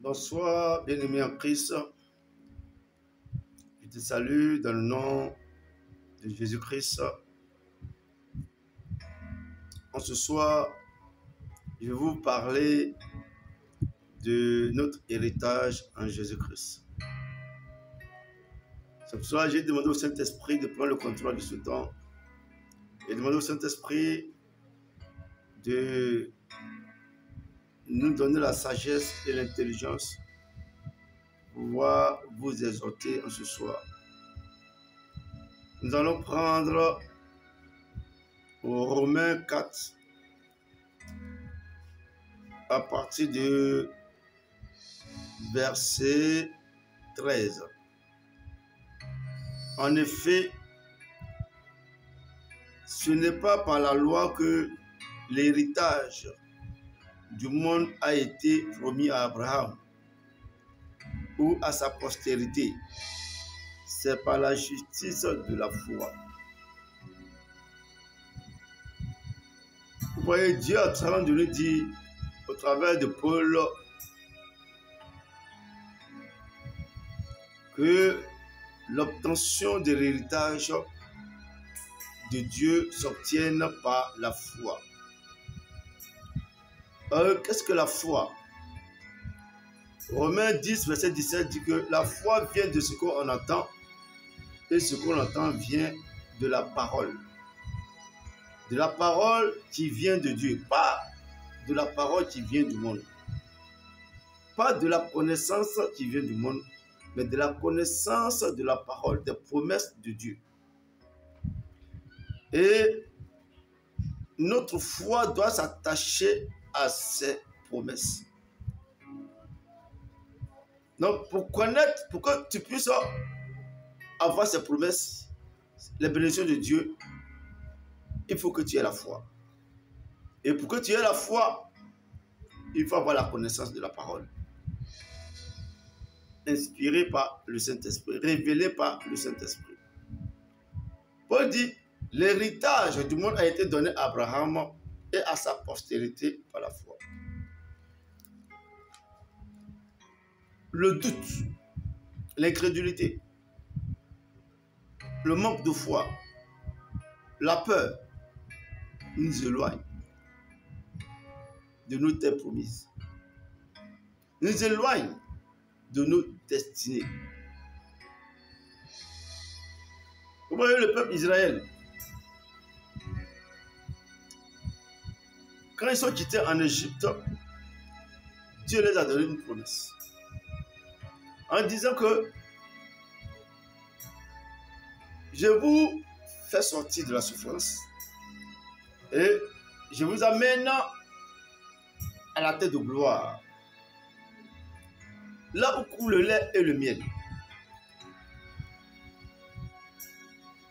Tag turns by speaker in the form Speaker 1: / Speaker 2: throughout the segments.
Speaker 1: Bonsoir, bien-aimé en Christ. Je te salue dans le nom de Jésus-Christ. En ce soir, je vais vous parler de notre héritage en Jésus-Christ. Ce soir, j'ai demandé au Saint-Esprit de prendre le contrôle de ce temps et demandé au Saint-Esprit de nous donner la sagesse et l'intelligence pour pouvoir vous exhorter en ce soir. Nous allons prendre au Romains 4 à partir de verset 13. En effet, ce n'est pas par la loi que l'héritage du monde a été promis à Abraham ou à sa postérité. C'est par la justice de la foi. Vous voyez, Dieu est en train de nous dire, au travers de Paul, que l'obtention de l'héritage de Dieu s'obtienne par la foi. Qu'est-ce que la foi? Romains 10, verset 17 dit que la foi vient de ce qu'on entend et ce qu'on entend vient de la parole. De la parole qui vient de Dieu, pas de la parole qui vient du monde. Pas de la connaissance qui vient du monde, mais de la connaissance de la parole, des promesses de Dieu. Et notre foi doit s'attacher à ces promesses. Donc, pour connaître, pour que tu puisses avoir ces promesses, les bénédictions de Dieu, il faut que tu aies la foi. Et pour que tu aies la foi, il faut avoir la connaissance de la parole. Inspiré par le Saint-Esprit, révélé par le Saint-Esprit. Paul dit, l'héritage du monde a été donné à Abraham et à sa postérité par la foi. Le doute, l'incrédulité, le manque de foi, la peur nous éloignent de nos terres promises, nous éloignent de nos destinées. Vous voyez le peuple d'Israël, quand ils sont quittés en Égypte, Dieu les a donné une promesse. En disant que je vous fais sortir de la souffrance et je vous amène à la terre de gloire, là où coule le lait et le miel.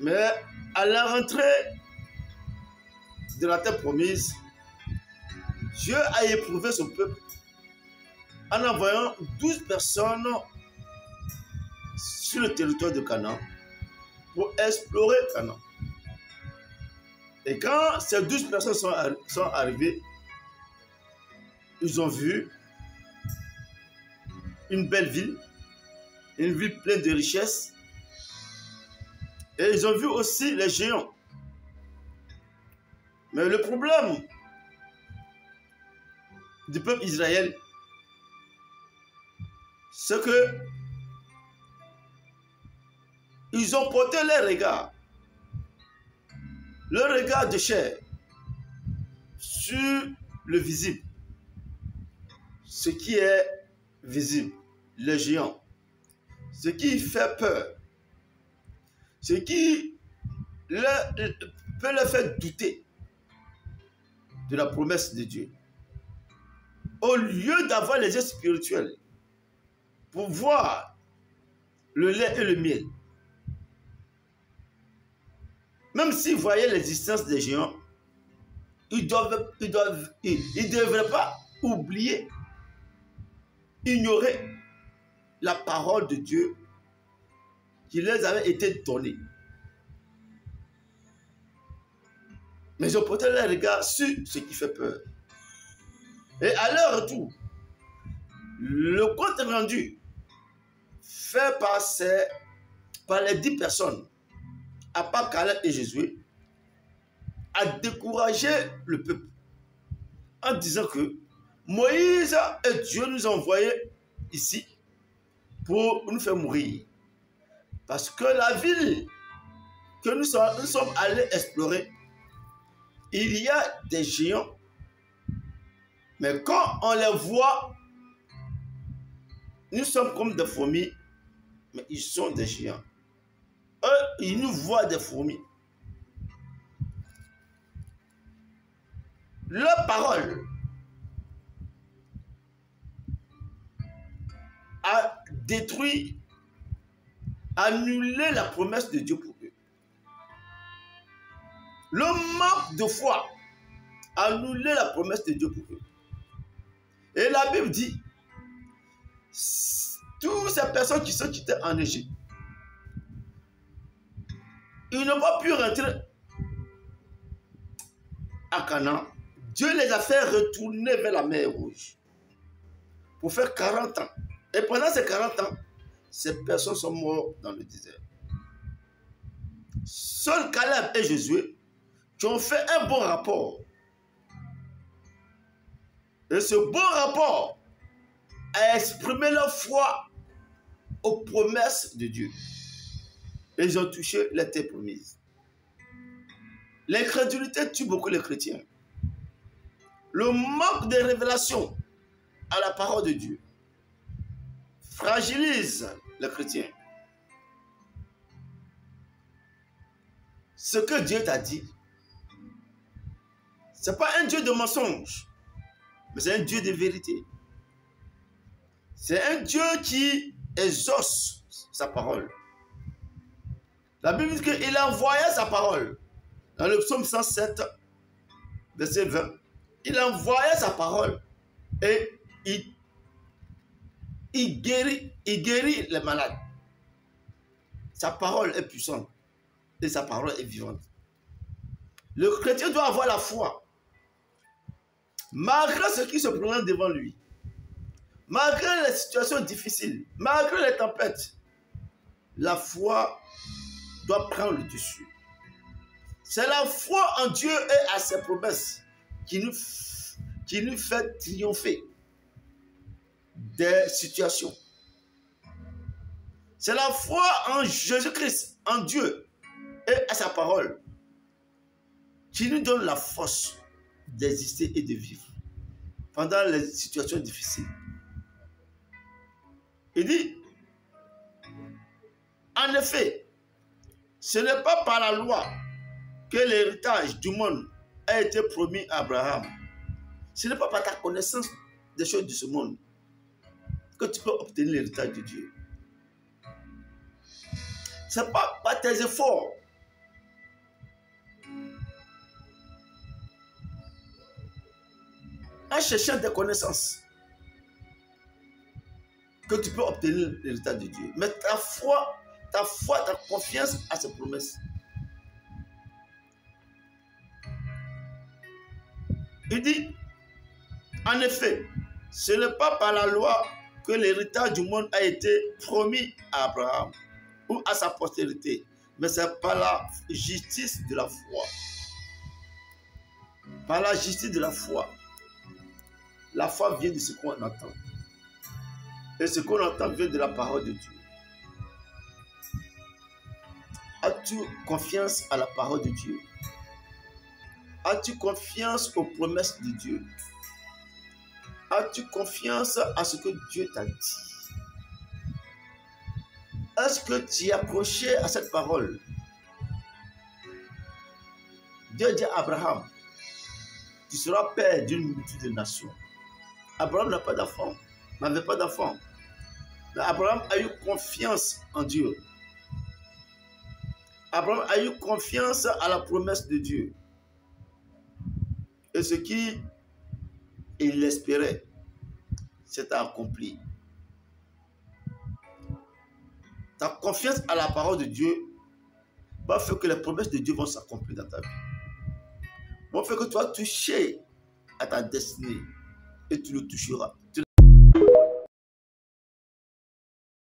Speaker 1: Mais à la rentrée de la terre promise, Dieu a éprouvé son peuple en envoyant 12 personnes sur le territoire de Canaan pour explorer Canaan. Et quand ces 12 personnes sont arrivées, ils ont vu une belle ville, une ville pleine de richesses, et ils ont vu aussi les géants. Mais le problème du peuple d'Israël, c'est que ils ont porté leur regard de chair, sur le visible, ce qui est visible, les géants, ce qui fait peur, ce qui peut leur faire douter de la promesse de Dieu. Au lieu d'avoir les yeux spirituels pour voir le lait et le miel, même s'ils voyaient l'existence des géants, ils ne devraient pas oublier, ignorer la parole de Dieu qui les avait été donnée. Mais ils ont porté leur regard sur ce qui fait peur. Et à leur retour, Le compte rendu fait par les 10 personnes, à part Caleb et Josué, a découragé le peuple en disant que Moïse et Dieu nous ont envoyés ici pour nous faire mourir. Parce que la ville que nous sommes allés explorer, il y a des géants. Mais quand on les voit, nous sommes comme des fourmis, mais ils sont des géants. Eux, ils nous voient des fourmis. Leur parole a détruit, annulé la promesse de Dieu pour eux. Le manque de foi a annulé la promesse de Dieu pour eux. Et la Bible dit, toutes ces personnes qui sont quittées en Égypte, ils n'ont pas pu rentrer à Canaan. Dieu les a fait retourner vers la mer Rouge pour faire 40 ans. Et pendant ces 40 ans, ces personnes sont mortes dans le désert. Seuls Caleb et Josué qui ont fait un bon rapport. Et ce bon rapport a exprimé leur foi aux promesses de Dieu. Et ils ont touché les terres promises. L'incrédulité tue beaucoup les chrétiens. Le manque de révélation à la parole de Dieu fragilise les chrétiens. Ce que Dieu t'a dit, ce n'est pas un Dieu de mensonge, mais c'est un Dieu de vérité. C'est un Dieu qui exauce sa parole. La Bible dit qu'il a envoyé sa parole. Dans le psaume 107, verset 20, il a envoyé sa parole et il guérit les malades. Sa parole est puissante et sa parole est vivante. Le chrétien doit avoir la foi. Malgré ce qui se présente devant lui, malgré les situations difficiles, malgré les tempêtes, la foi doit prendre le dessus. C'est la foi en Dieu et à ses promesses qui nous fait triompher des situations. C'est la foi en Jésus-Christ, en Dieu et à sa parole qui nous donne la force d'exister et de vivre pendant les situations difficiles. Il dit, en effet, ce n'est pas par la loi que l'héritage du monde a été promis à Abraham. Ce n'est pas par ta connaissance des choses de ce monde que tu peux obtenir l'héritage de Dieu. Ce n'est pas par tes efforts. En cherchant des connaissances que tu peux obtenir l'héritage de Dieu. Mais ta foi, ta confiance à ses promesses. Il dit, en effet, ce n'est pas par la loi que l'héritage du monde a été promis à Abraham ou à sa postérité, mais c'est par la justice de la foi. Par la justice de la foi. La foi vient de ce qu'on entend. Et ce qu'on entend vient de la parole de Dieu. As-tu confiance à la parole de Dieu? As-tu confiance aux promesses de Dieu? As-tu confiance à ce que Dieu t'a dit? Est-ce que tu es accroché à cette parole? Dieu dit à Abraham, tu seras père d'une multitude de nations. Abraham n'a pas d'enfant, n'avait pas d'enfant. Mais Abraham a eu confiance en Dieu. Abraham a eu confiance à la promesse de Dieu. Et ce qu'il espérait, c'est accompli. Ta confiance à la parole de Dieu va faire que les promesses de Dieu vont s'accomplir dans ta vie. Va faire que tu vas toucher à ta destinée et tu le toucheras.